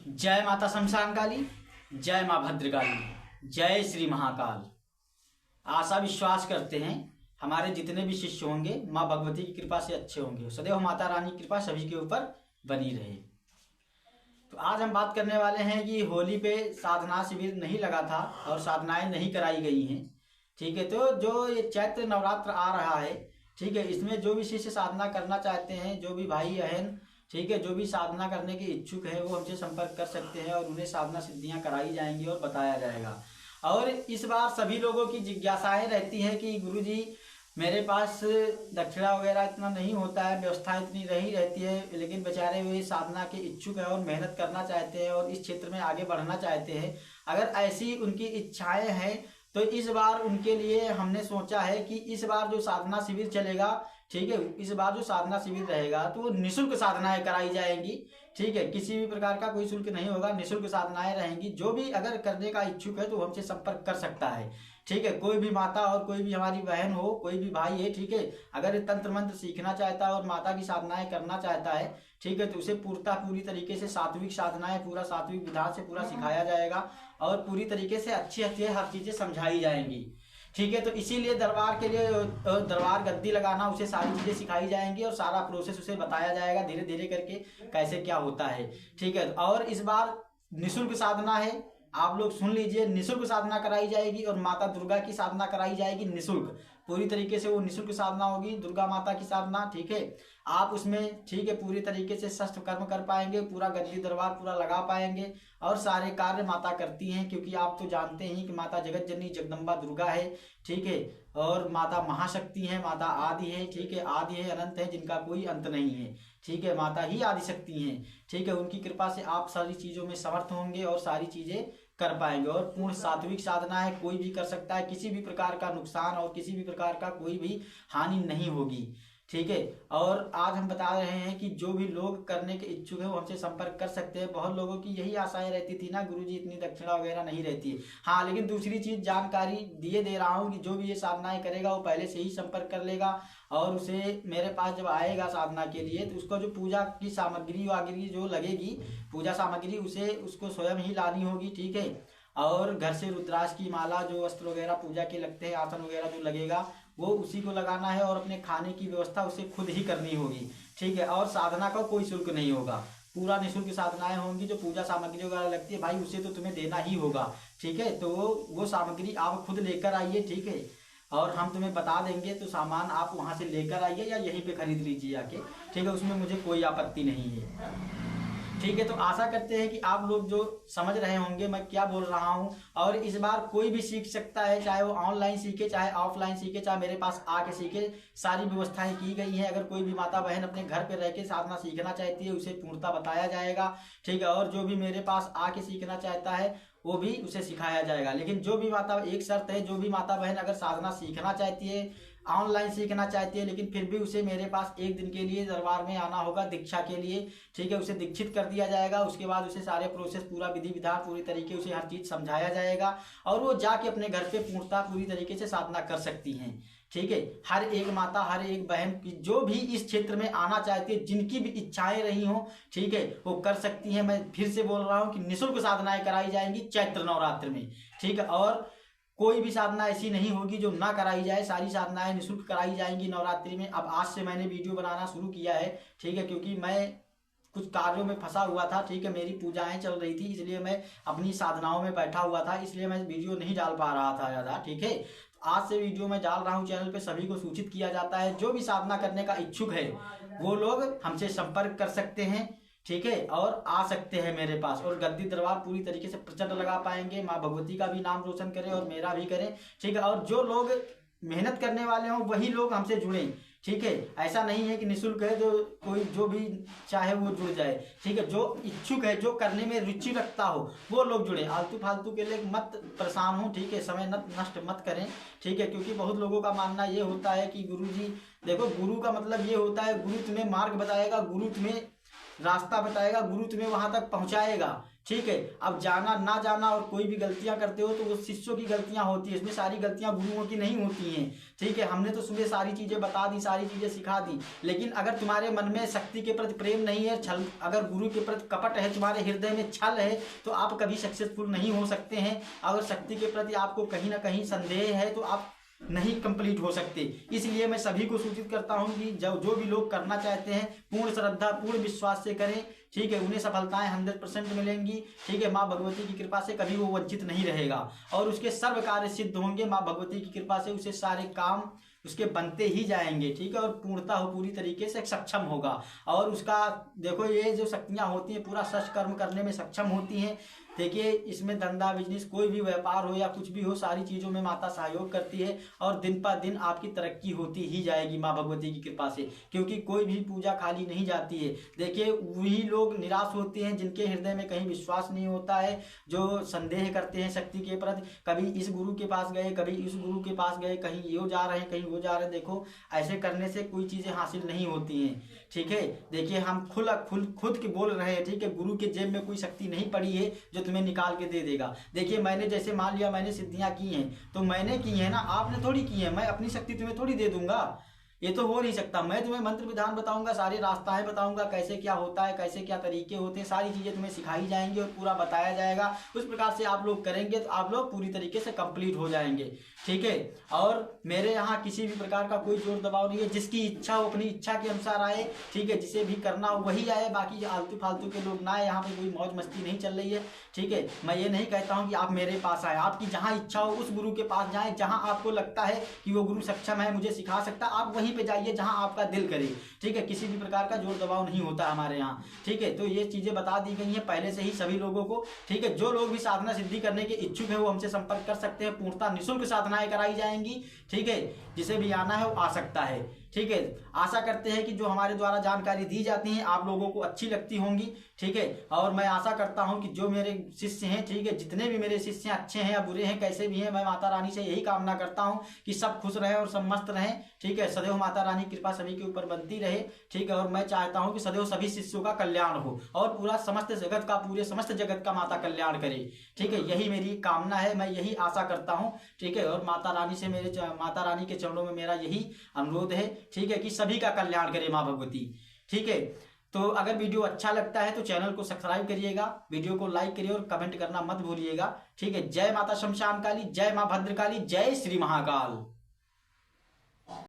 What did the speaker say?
जय माता शमशान काली, जय माँ भद्रकाली, जय श्री महाकाल। आशा विश्वास करते हैं हमारे जितने भी शिष्य होंगे माँ भगवती की कृपा से अच्छे होंगे। सदैव माता रानी की कृपा सभी के ऊपर बनी रहे। तो आज हम बात करने वाले हैं कि होली पे साधना शिविर नहीं लगा था और साधनाएं नहीं कराई गई हैं। ठीक है, तो जो ये चैत्र नवरात्र आ रहा है, ठीक है, इसमें जो भी शिष्य साधना करना चाहते हैं, जो भी भाई बहन, ठीक है, जो भी साधना करने के इच्छुक है वो हमसे संपर्क कर सकते हैं और उन्हें साधना सिद्धियां कराई जाएंगी और बताया जाएगा। और इस बार सभी लोगों की जिज्ञासाएं रहती है कि गुरुजी मेरे पास दक्षिणा वगैरह इतना नहीं होता है, व्यवस्था इतनी नहीं रहती है, लेकिन बेचारे वे साधना के इच्छुक हैं और मेहनत करना चाहते हैं और इस क्षेत्र में आगे बढ़ना चाहते हैं। अगर ऐसी उनकी इच्छाएं हैं तो इस बार उनके लिए हमने सोचा है कि इस बार जो साधना शिविर चलेगा, ठीक है, इस बार जो साधना शिविर रहेगा तो वो निःशुल्क साधनाएं कराई जाएंगी। ठीक है, किसी भी प्रकार का कोई शुल्क नहीं होगा, निःशुल्क साधनाएं रहेंगी। जो भी अगर करने का इच्छुक है तो हमसे संपर्क कर सकता है। ठीक है, कोई भी माता और कोई भी हमारी बहन हो, कोई भी भाई है, ठीक है, अगर तंत्र मंत्र सीखना चाहता है और माता की साधनाएं करना चाहता है, ठीक है, तो उसे पूरी तरीके से सात्विक साधनाएं पूरा सात्विक विधान से पूरा सिखाया जाएगा और पूरी तरीके से अच्छी हर चीजें समझाई जाएंगी। ठीक है, तो इसीलिए दरबार के लिए दरबार गद्दी लगाना, उसे सारी चीजें सिखाई जाएंगी और सारा प्रोसेस उसे बताया जाएगा धीरे धीरे करके कैसे क्या होता है। ठीक है, और इस बार निःशुल्क साधना है, आप लोग सुन लीजिए, निःशुल्क साधना कराई जाएगी और माता दुर्गा की साधना कराई जाएगी निःशुल्क। पूरी तरीके से वो निःशुल्क साधना होगी, दुर्गा माता की साधना। ठीक है, आप उसमें, ठीक है, पूरी तरीके से शस्त्र कर्म कर पाएंगे, पूरा गद्दी दरबार पूरा लगा पाएंगे और सारे कार्य माता करती हैं, क्योंकि आप तो जानते हैं कि माता जगत जननी जगदम्बा दुर्गा है। ठीक है, और माता महाशक्ति है, माता आदि है। ठीक है, आदि है, अनंत है, जिनका कोई अंत नहीं है। ठीक है, माता ही आदि शक्ति हैं। ठीक है, उनकी कृपा से आप सारी चीजों में समर्थ होंगे और सारी चीजें कर पाएंगे। और पूर्ण सात्विक साधना है, कोई भी कर सकता है, किसी भी प्रकार का नुकसान और किसी भी प्रकार का कोई भी हानि नहीं होगी। ठीक है, और आज हम बता रहे हैं कि जो भी लोग करने के इच्छुक है वो हमसे संपर्क कर सकते हैं। बहुत लोगों की यही आशाएं रहती थी ना, गुरुजी इतनी दक्षिणा वगैरह नहीं रहती है। हाँ, लेकिन दूसरी चीज जानकारी दिए दे रहा हूँ कि जो भी ये साधनाएं करेगा वो पहले से ही संपर्क कर लेगा और उसे मेरे पास जब आएगा साधना के लिए तो उसको जो पूजा की सामग्री वागरी जो लगेगी, पूजा सामग्री, उसे उसको स्वयं ही लानी होगी। ठीक है, और घर से रुद्राक्ष की माला, जो वस्त्र वगैरह पूजा के लगते हैं, आसन वगैरह जो लगेगा वो उसी को लगाना है और अपने खाने की व्यवस्था उसे खुद ही करनी होगी। ठीक है, और साधना का कोई शुल्क नहीं होगा, पूरा निःशुल्क साधनाएं होंगी। जो पूजा सामग्री वगैरह लगती है भाई उसे तो तुम्हें देना ही होगा। ठीक है, तो वो सामग्री आप खुद लेकर आइए। ठीक है, और हम तुम्हें बता देंगे, तो सामान आप वहां से लेकर आइए या यहीं पे खरीद लीजिए आके। ठीक है, उसमें मुझे कोई आपत्ति नहीं है। ठीक है, तो आशा करते हैं कि आप लोग जो समझ रहे होंगे मैं क्या बोल रहा हूं। और इस बार कोई भी सीख सकता है, चाहे वो ऑनलाइन सीखे, चाहे ऑफलाइन सीखे, चाहे मेरे पास आके सीखे, सारी व्यवस्थाएं की गई हैं। अगर कोई भी माता बहन अपने घर पे रह के साधना सीखना चाहती है उसे पूर्णता बताया जाएगा। ठीक है, और जो भी मेरे पास आके सीखना चाहता है वो भी उसे सिखाया जाएगा। लेकिन जो भी माता, एक शर्त है, जो भी माता बहन अगर साधना सीखना चाहती है, ऑनलाइन सीखना चाहती है, लेकिन फिर भी उसे मेरे पास एक दिन के लिए दरबार में आना होगा दीक्षा के लिए। ठीक है, उसे दीक्षित कर दिया जाएगा, उसके बाद उसे सारे प्रोसेस, पूरा विधि विधान, पूरी तरीके उसे हर चीज समझाया जाएगा और वो जाके अपने घर पे पूर्णता पूरी तरीके से साधना कर सकती हैं। ठीक है, हर एक माता, हर एक बहन की जो भी इस क्षेत्र में आना चाहती है, जिनकी भी इच्छाएं रही हो, ठीक है, वो कर सकती है। मैं फिर से बोल रहा हूँ कि निःशुल्क साधनाएं कराई जाएंगी चैत्र नवरात्र में। ठीक है, और कोई भी साधना ऐसी नहीं होगी जो ना कराई जाए, सारी साधनाएं निःशुल्क कराई जाएंगी नवरात्रि में। अब आज से मैंने वीडियो बनाना शुरू किया है। ठीक है, क्योंकि मैं कुछ कार्यों में फंसा हुआ था। ठीक है, मेरी पूजाएं चल रही थी, इसलिए मैं अपनी साधनाओं में बैठा हुआ था, इसलिए मैं वीडियो नहीं डाल पा रहा था ज्यादा। ठीक है, आज से वीडियो मैं डाल रहा हूँ, चैनल पे सभी को सूचित किया जाता है। जो भी साधना करने का इच्छुक है वो लोग हमसे संपर्क कर सकते हैं। ठीक है, और आ सकते हैं मेरे पास और गद्दी दरबार पूरी तरीके से प्रचंड लगा पाएंगे। माँ भगवती का भी नाम रोशन करें और मेरा भी करें। ठीक है, और जो लोग मेहनत करने वाले हों वही लोग हमसे जुड़ें। ठीक है, ऐसा नहीं है कि निःशुल्क है तो कोई जो भी चाहे वो जुड़ जाए। ठीक है, जो इच्छुक है, जो करने में रुचि रखता हो वो लोग जुड़े, आलतू फालतू के लिए मत परेशान हो। ठीक है, समय नष्ट मत करें। ठीक है, क्योंकि बहुत लोगों का मानना ये होता है कि गुरुजी, देखो गुरु का मतलब ये होता है गुरु तुम्हें मार्ग बताएगा, गुरु तुम्हें रास्ता बताएगा, गुरु तुम्हें वहां तक पहुंचाएगा। ठीक है। अब जाना ना जाना और कोई भी गलतियां करते हो तो वो शिष्यों की गलतियां होती है, इसमें सारी गलतियां गुरुओं की नहीं होती हैं। ठीक है, हमने तो सुबह सारी चीजें बता दी, सारी चीजें सिखा दी, लेकिन अगर तुम्हारे मन में शक्ति के प्रति प्रेम नहीं है, छल, अगर गुरु के प्रति कपट है, तुम्हारे हृदय में छल है, तो आप कभी सक्सेसफुल नहीं हो सकते हैं। अगर शक्ति के प्रति आपको कहीं ना कहीं संदेह है तो आप नहीं कंप्लीट हो सकते। इसलिए मैं सभी को सूचित करता हूं कि जो भी लोग करना चाहते हैं पूर्ण श्रद्धा पूर्ण विश्वास से करें। ठीक है, उन्हें सफलताएं 100% मिलेंगी। ठीक है, माँ भगवती की कृपा से कभी वो वंचित नहीं रहेगा और उसके सर्व कार्य सिद्ध होंगे। माँ भगवती की कृपा से उसे सारे काम उसके बनते ही जाएंगे। ठीक है, और पूर्णता हो पूरी तरीके से सक्षम होगा। और उसका देखो ये जो शक्तियां होती हैं पूरा सच कर्म करने में सक्षम होती हैं। देखिए, इसमें धंधा बिजनेस कोई भी व्यापार हो या कुछ भी हो, सारी चीज़ों में माता सहयोग करती है और दिन पर दिन आपकी तरक्की होती ही जाएगी माँ भगवती की कृपा से, क्योंकि कोई भी पूजा खाली नहीं जाती है। देखिए, वही लोग निराश होते हैं जिनके हृदय में कहीं विश्वास नहीं होता है, जो संदेह करते हैं शक्ति के प्रति। कभी इस गुरु के पास गए, कभी इस गुरु के पास गए, कहीं ये जा रहे हैं, कहीं वो जा रहे हैं। देखो, ऐसे करने से कोई चीज़ें हासिल नहीं होती हैं। ठीक है, देखिए हम खुद के बोल रहे हैं। ठीक है, गुरु के जेब में कोई शक्ति नहीं पड़ी है जो तुम्हें निकाल के दे देगा। देखिए, मैंने जैसे मान लिया मैंने सिद्धियां की हैं तो मैंने की है ना, आपने थोड़ी की है। मैं अपनी शक्ति तुम्हें थोड़ी दे दूंगा, ये तो हो नहीं सकता। मैं तुम्हें मंत्र विधान बताऊंगा, सारे रास्ताएं बताऊंगा, कैसे क्या होता है, कैसे क्या तरीके होते हैं, सारी चीजें तुम्हें सिखाई जाएंगी और पूरा बताया जाएगा। उस प्रकार से आप लोग करेंगे तो आप लोग पूरी तरीके से कंप्लीट हो जाएंगे। ठीक है, और मेरे यहाँ किसी भी प्रकार का कोई जोर दबाव नहीं है। जिसकी इच्छा हो अपनी इच्छा के अनुसार आए। ठीक है, जिसे भी करना हो वही आए, बाकी आलतू फालतू के लोग ना आए। यहाँ पे कोई मौज मस्ती नहीं चल रही है। ठीक है, मैं ये नहीं कहता हूँ कि आप मेरे पास आए, आपकी जहाँ इच्छा हो उस गुरु के पास जाएं। जहाँ आपको लगता है कि वो गुरु सक्षम है, मुझे सिखा सकता, आप वहीं पे जाइए जहां आपका दिल करे। ठीक है, किसी भी प्रकार का जोर दबाव नहीं होता हमारे यहाँ। ठीक है, तो ये चीजें बता दी गई हैं पहले से ही सभी लोगों को। ठीक है, जो लोग भी साधना सिद्धि करने के इच्छुक है वो हमसे संपर्क कर सकते हैं। पूर्णतः निःशुल्क साधनाएं कराई जाएंगी। ठीक है, जिसे भी आना है वो आ सकता है। ठीक है, आशा करते हैं कि जो हमारे द्वारा जानकारी दी जाती है आप लोगों को अच्छी लगती होंगी। ठीक है, और मैं आशा करता हूं कि जो मेरे शिष्य हैं, ठीक है, जितने भी मेरे शिष्य अच्छे हैं या बुरे हैं, कैसे भी हैं, मैं माता रानी से यही कामना करता हूं कि सब खुश रहें और सब मस्त रहें। ठीक है, सदैव माता रानी की कृपा सभी के ऊपर बनती रहे। ठीक है, और मैं चाहता हूं कि सदैव सभी शिष्यों का कल्याण हो और पूरा समस्त जगत का माता कल्याण करे। ठीक है, यही मेरी कामना है, मैं यही आशा करता हूं। ठीक है, और माता रानी के चरणों में मेरा यही अनुरोध है। ठीक है, कि सभी का कल्याण करे माँ भगवती। ठीक है, तो अगर वीडियो अच्छा लगता है तो चैनल को सब्सक्राइब करिएगा, वीडियो को लाइक करिए और कमेंट करना मत भूलिएगा। ठीक है, जय माता शमशान काली, जय माँ भद्रकाली, जय श्री महाकाल।